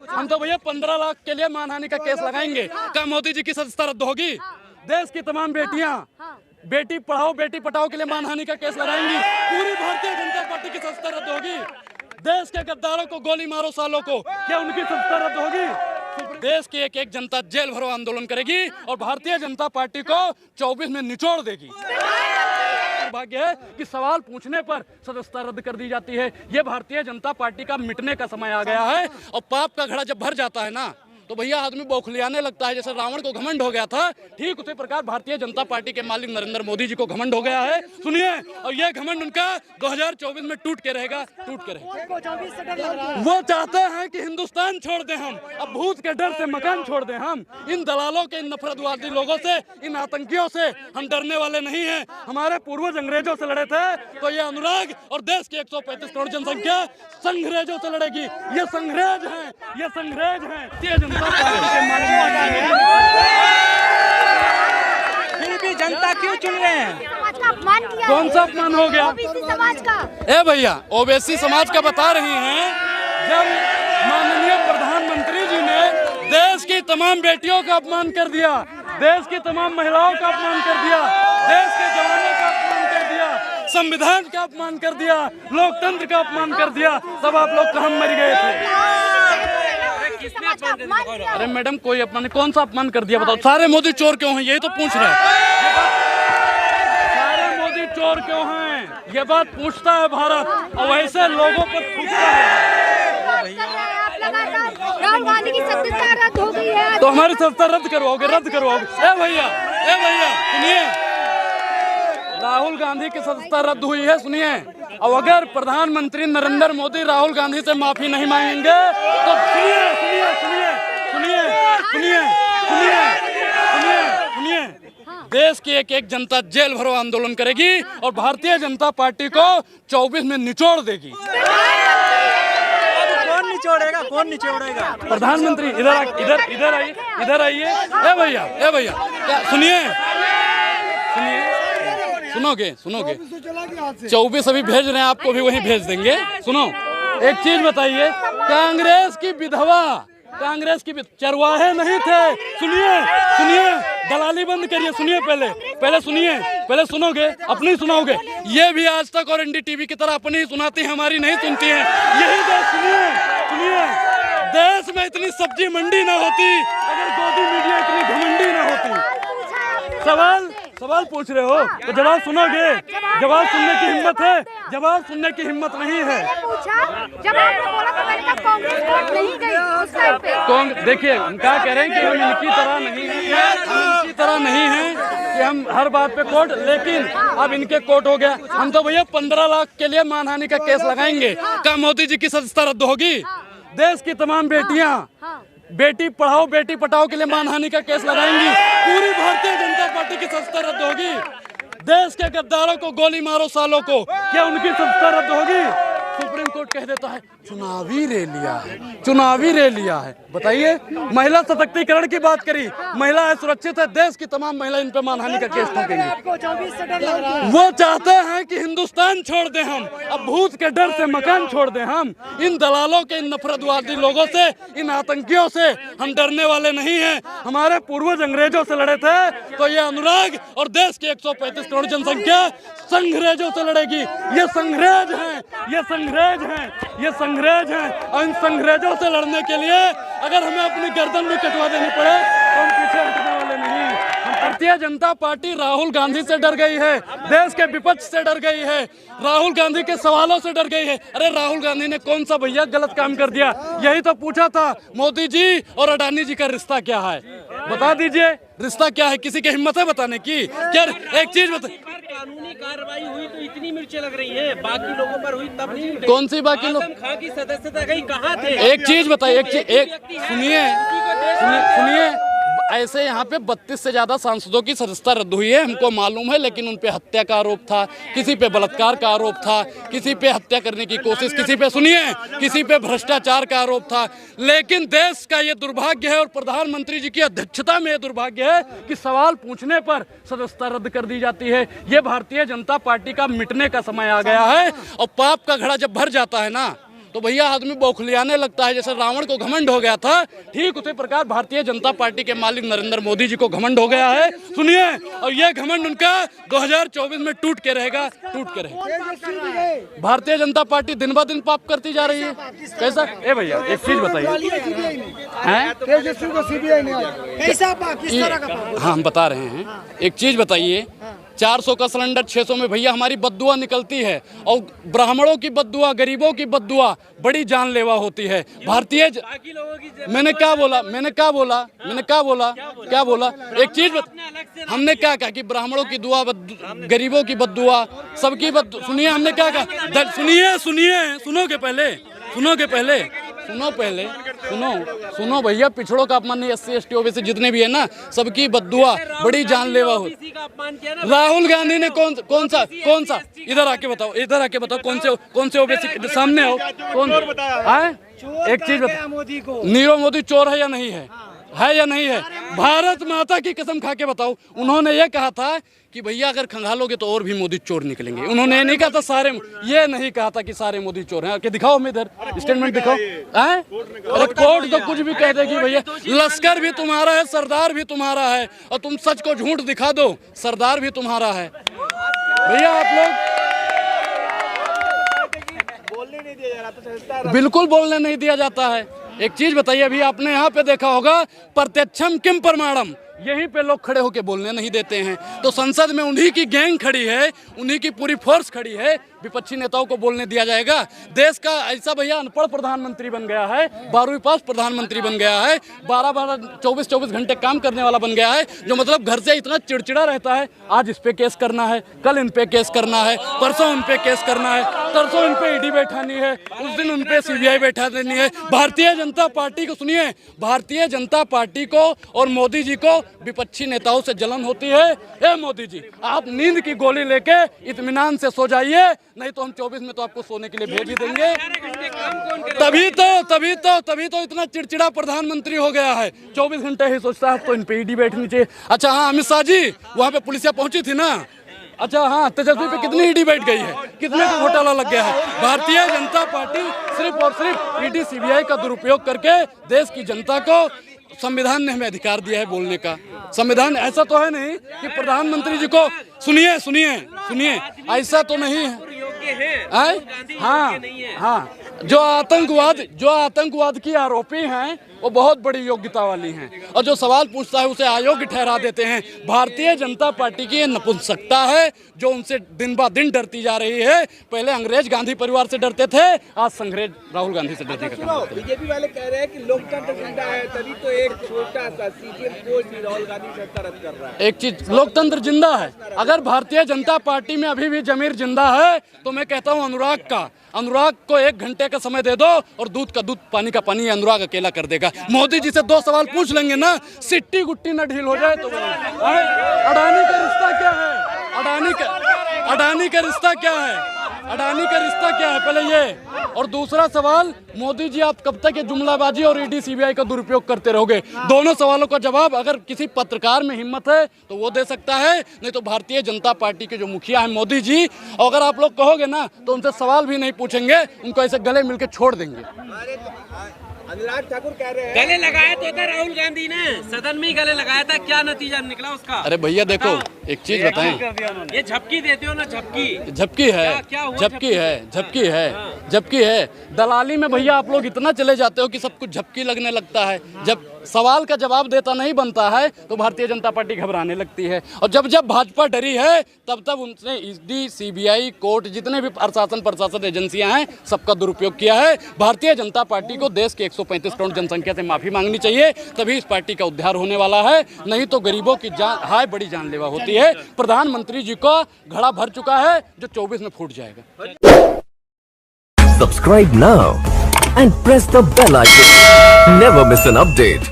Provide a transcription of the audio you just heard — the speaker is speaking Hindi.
हम तो भैया 15 लाख के लिए मानहानि का केस लगाएंगे। क्या मोदी जी की सदस्यता रद्द होगी? देश की तमाम बेटियां बेटी पढ़ाओ बेटी पढ़ाओ के लिए मानहानि का केस लगाएंगी। पूरी भारतीय जनता पार्टी की सदस्यता रद्द होगी। देश के गद्दारों को गोली मारो सालों को, क्या उनकी सदस्यता रद्द होगी? देश की एक एक जनता जेल भरो आंदोलन करेगी और भारतीय जनता पार्टी को 24 में निचोड़ देगी। दुर्भाग्य है कि सवाल पूछने पर सदस्यता रद्द कर दी जाती है। ये भारतीय जनता पार्टी का मिटने का समय आ गया है। और पाप का घड़ा जब भर जाता है ना, तो भैया आदमी बौखलियाने लगता है। जैसे रावण को घमंड हो गया था, ठीक उसी प्रकार भारतीय जनता पार्टी के मालिक नरेंद्र मोदी जी को घमंड हो गया है। सुनिए, और ये घमंड उनका 2024 में टूट के रहेगा, टूट के रहेगा। वो चाहते हैं कि हिंदुस्तान छोड़ दें हम, अब भूत के डर से मकान छोड़ दें हम। इन दलालों के, इन नफरतवादी लोगों से, इन आतंकियों से हम डरने वाले नहीं हैं। हमारे पूर्वज अंग्रेजों से लड़े थे, तो ये अनुराग और देश की 135 करोड़ जनसंख्या संघरेजों से लड़ेगी। ये संघरेज हैं, ये संघरेज हैं। फिर भी जनता क्यों चुन रहे हैं? समाज का अपमान किया। कौन सा अपमान हो गया? ओबीसी समाज का। ए भैया, ओबीसी समाज का बता रही हैं। जब माननीय प्रधानमंत्री जी ने देश की तमाम बेटियों का अपमान कर दिया, देश की तमाम महिलाओं का अपमान कर दिया, देश के जवानों का अपमान कर दिया, संविधान का अपमान कर दिया, लोकतंत्र का अपमान कर दिया, तब आप लोग कहाँ मर गए थे? अरे मैडम, कोई अपमान, कौन सा अपमान कर दिया बताओ? सारे मोदी चोर क्यों हैं, यही तो पूछ रहे हैं। सारे मोदी चोर क्यों हैं, ये बात पूछता है भारत, और वैसे लोगों पर थूकता है। राहुल गांधी की सदस्यता रद्द हो गई है, तो हमारी सदस्यता रद्द करवाओगे? रद्द करवाओगे? ए भैया सुनिए, राहुल गांधी की सदस्यता रद्द हुई है, सुनिए। और अगर प्रधानमंत्री नरेंद्र मोदी राहुल गांधी से माफी नहीं मांगेंगे तो सुनिए, देश की एक एक जनता जेल भरो आंदोलन करेगी और भारतीय जनता पार्टी को 24 में निचोड़ देगी। कौन निचोड़ेगा? कौन निचोड़ेगा? प्रधानमंत्री इधर आइए। ए भैया सुनिए, सुनोगे 24 अभी भेज रहे हैं, आपको भी वहीं भेज देंगे। सुनो, एक चीज बताइए, कांग्रेस की विधवा, कांग्रेस की चरवाहे नहीं थे। सुनिए, दलाली बंद करिए। सुनिए, पहले सुनोगे, अपनी सुनाओगे। ये भी आज तक और एनडीटीवी की तरह अपनी सुनाती है, हमारी नहीं सुनती है। यही देश, सुनिए, देश में इतनी सब्जी मंडी ना होती अगर गोदी मीडिया इतनी घमंडी ना होती। सवाल पूछ रहे हो तो जवाब सुनोगे? जवाब सुनने की हिम्मत है? जवाब सुनने की हिम्मत नहीं है। जब आपने बोला तो मैंने कहा कांग्रेस वोट नहीं गई उस टाइम पे। देखिए, हम क्या कह रहे हैं कि हम इनकी तरह नहीं है कि हम हर बात पे कोर्ट, लेकिन अब इनके कोर्ट हो गया। हम तो भैया 15 लाख के लिए मानहानि का केस लगाएंगे। क्या मोदी जी की सदस्यता रद्द होगी? देश की तमाम बेटियां बेटी पढ़ाओ बेटी पढ़ाओ के लिए मानहानि का केस लगाएंगी। पूरी भारतीय जनता पार्टी की सदस्यता रद्द होगी। देश के गद्दारों को गोली मारो सालों को, क्या उनकी सदस्यता रद्द होगी? सुप्रीम कोर्ट कह देता है चुनावी रैलिया है। बताइए, महिला सशक्तिकरण की बात करी, महिला है सुरक्षित है, देश की तमाम महिला इन पे मानहानि का केस ठोकेंगे। वो चाहते हैं कि हिंदुस्तान छोड़ दें हम, अब भूत के डर से मकान छोड़ दें हम। इन दलालों के, इन नफरतवादी लोगों से, इन आतंकियों से हम डरने वाले नहीं हैं। हमारे पूर्वज अंग्रेजों से लड़े थे, तो ये अनुराग और देश की 135 करोड़ जनसंख्या संघरेजों से लड़ेगी। ये संघरेज हैं, और इन संघरेजों से लड़ने के लिए अगर हमें अपनी गर्दन भी कटवा देनी पड़े तो हम पीछे हटने वाले नहीं। भारतीय जनता पार्टी राहुल गांधी से डर गई है, देश के विपक्ष से डर गई है, राहुल गांधी के सवालों से डर गई है। अरे राहुल गांधी ने कौन सा भैया गलत काम कर दिया? यही तो पूछा था, मोदी जी और अडानी जी का रिश्ता क्या है? बता दीजिए, रिश्ता क्या है? किसी की हिम्मत है बताने की? क्या एक चीज बता, कानूनी कार्रवाई हुई तो इतनी मिर्चें लग रही हैं, बाकी लोगों पर हुई तब नहीं? कौन सी बाकी लोग? आजम खां की सदस्यता गई, कहाँ थे? एक चीज बताइए, सुनिए, ऐसे यहाँ पे 32 से ज्यादा सांसदों की सदस्यता रद्द हुई है, हमको मालूम है। लेकिन उन पे हत्या का आरोप था, किसी पे बलात्कार का आरोप था, किसी पे हत्या करने की कोशिश, किसी पे भ्रष्टाचार का आरोप था। लेकिन देश का ये दुर्भाग्य है और प्रधानमंत्री जी की अध्यक्षता में ये दुर्भाग्य है कि सवाल पूछने पर सदस्यता रद्द कर दी जाती है। ये भारतीय जनता पार्टी का मिटने का समय आ गया है। और पाप का घड़ा जब भर जाता है ना, तो भैया आदमी बौखलियाने लगता है। जैसे रावण को घमंड हो गया था, ठीक उसी प्रकार भारतीय जनता पार्टी के मालिक नरेंद्र मोदी जी को घमंड हो गया है। सुनिए, और ये घमंड उनका 2024 में टूट के रहेगा। भारतीय जनता पार्टी दिन ब दिन पाप करती जा रही है। कैसा? ए भैया एक चीज बताइए, तेजस्वी को सीबीआई ने कैसा पाप, किस तरह का पाप? हाँ हम बता रहे हैं, एक चीज बताइए, 400 का सिलेंडर 600 में भैया हमारी बद्दुआ निकलती है, और ब्राह्मणों की बद्दुआ, गरीबों की बद्दुआ बड़ी जानलेवा होती है। भारतीय मैंने क्या बोला? एक चीज हमने क्या कहा कि ब्राह्मणों की दुआ, गरीबों की बद्दुआ, सबकी बद्दुआ। सुनिए हमने क्या कहा, सुनो भैया, पिछड़ों का अपमान नहीं, SC ST OBC जितने भी है ना, सबकी बद्दुआ बड़ी जानलेवा हो। राहुल गांधी ने कौन सा इधर आके बताओ कौन से OBC सामने आओ, कौन है? एक चीज बताओ, मोदी को नीरव मोदी चोर है या नहीं है? है या नहीं है? भारत माता की कसम खा के बताओ, उन्होंने ये कहा था कि भैया अगर खंगालोगे तो और भी मोदी चोर निकलेंगे। उन्होंने ये नहीं कहा था ये नहीं कहा था कि सारे मोदी चोर हैं। कि दिखाओ, हमें इधर स्टेटमेंट दिखाओ। अरे कोर्ट तो कुछ भी कह देगी भैया। लश्कर भी तुम्हारा है, सरदार भी तुम्हारा है, और तुम सच को झूठ दिखा दो, सरदार भी तुम्हारा है। भैया आप लोग बिल्कुल बोलने नहीं दिया जाता है। एक चीज बताइए, अभी आपने यहाँ पे देखा होगा, प्रत्यक्षम किम प्रमाणम, यहीं पे लोग खड़े होके बोलने नहीं देते हैं। तो संसद में उन्हीं की गैंग खड़ी है, उन्हीं की पूरी फोर्स खड़ी है, विपक्षी नेताओं को बोलने दिया जाएगा? देश का ऐसा भैया अनपढ़ प्रधानमंत्री बन गया है, 12वीं पास प्रधानमंत्री बन गया है, 24 घंटे काम करने वाला बन गया है, जो मतलब घर से इतना चिड़चिड़ा रहता है। आज इस पे केस करना है, कल इन पे केस करना है, परसों उन पे केस करना है, तरसों इन पे ED बैठानी है, उस दिन उन पे CBI बैठा देनी है। भारतीय जनता पार्टी को, सुनिए, भारतीय जनता पार्टी को और मोदी जी को विपक्षी नेताओं से जलन होती है। ए मोदी जी, आप नींद की गोली लेके इत्मीनान से सो जाइए, नहीं तो हम 24 में तो आपको सोने के लिए भेज ही देंगे। तभी तो इतना चिड़चिड़ा प्रधानमंत्री हो गया है। 24 घंटे ही सोचता है तो इन पे ED बैठनी चाहिए। अच्छा हाँ, अमित शाह जी वहाँ पे पुलिसिया पहुंची थी ना। अच्छा हाँ, तेजस्वी पे कितनी ED बैठ गई है, कितने का घोटाला लग गया है। भारतीय जनता पार्टी सिर्फ और सिर्फ ED CBI का दुरुपयोग करके देश की जनता को, संविधान ने हमें अधिकार दिया है बोलने का। संविधान ऐसा तो है नहीं कि प्रधानमंत्री जी को, सुनिए, ऐसा तो नहीं है। हाँ, जो आतंकवाद की आरोपी हैं वो बहुत बड़ी योग्यता वाली हैं, और जो सवाल पूछता है उसे अयोग्य ठहरा देते हैं। भारतीय जनता पार्टी की ये नपुंसकता है जो उनसे दिन ब दिन डरती जा रही है। पहले अंग्रेज गांधी परिवार से डरते थे, आज संग्रेज राहुल गांधी से डरने का काम। बीजेपी वाले कह रहे हैं कि लोकतंत्र जिंदा है, तभी तो एक छोटा सा CGM कोर्ट भी राहुल गांधी से तरस कर रहा है। एक चीज, लोकतंत्र जिंदा है। अगर भारतीय जनता पार्टी में अभी भी जमीर जिंदा है तो मैं कहता हूँ अनुराग को 1 घंटे का समय दे दो, और दूध का दूध, पानी का पानी अनुराग अकेला कर देगा। मोदी जी से 2 सवाल पूछ लेंगे ना, सिट्टी गुट्टी ना ढील हो जाए तो। अडानी का रिश्ता क्या है? अडानी का रिश्ता क्या है पहले ये। और दूसरा सवाल, मोदी जी आप कब तक ये जुमलाबाजी और ED CBI का दुरुपयोग करते रहोगे? दोनों सवालों का जवाब अगर किसी पत्रकार में हिम्मत है तो वो दे सकता है, नहीं तो भारतीय जनता पार्टी के जो मुखिया है मोदी जी, और अगर आप लोग कहोगे ना तो उनसे सवाल भी नहीं पूछेंगे, उनको ऐसे गले मिलके छोड़ देंगे। अनुराग ठाकुर कह रहे हैं, गले लगाया तो था राहुल गांधी ने, सदन में ही गले लगाया था, क्या नतीजा निकला उसका? अरे भैया देखो, एक चीज बताएं, ये झपकी देते हो ना, झपकी है। दलाली में भैया आप लोग इतना चले जाते हो कि सब कुछ झपकी लगने लगता है। जब सवाल का जवाब देता नहीं बनता है तो भारतीय जनता पार्टी घबराने लगती है, और जब भाजपा डरी है तब उनसे ED CBI कोर्ट, जितने भी प्रशासन एजेंसियां हैं, सबका दुरुपयोग किया है। भारतीय जनता पार्टी को देश के 135 करोड़ जनसंख्या से माफी मांगनी चाहिए, तभी इस पार्टी का उद्धार होने वाला है, नहीं तो गरीबों की जान बड़ी जानलेवा होती है। प्रधानमंत्री जी का घड़ा भर चुका है जो 24 में फूट जाएगा। Subscribe now and press the bell icon. Never miss an update.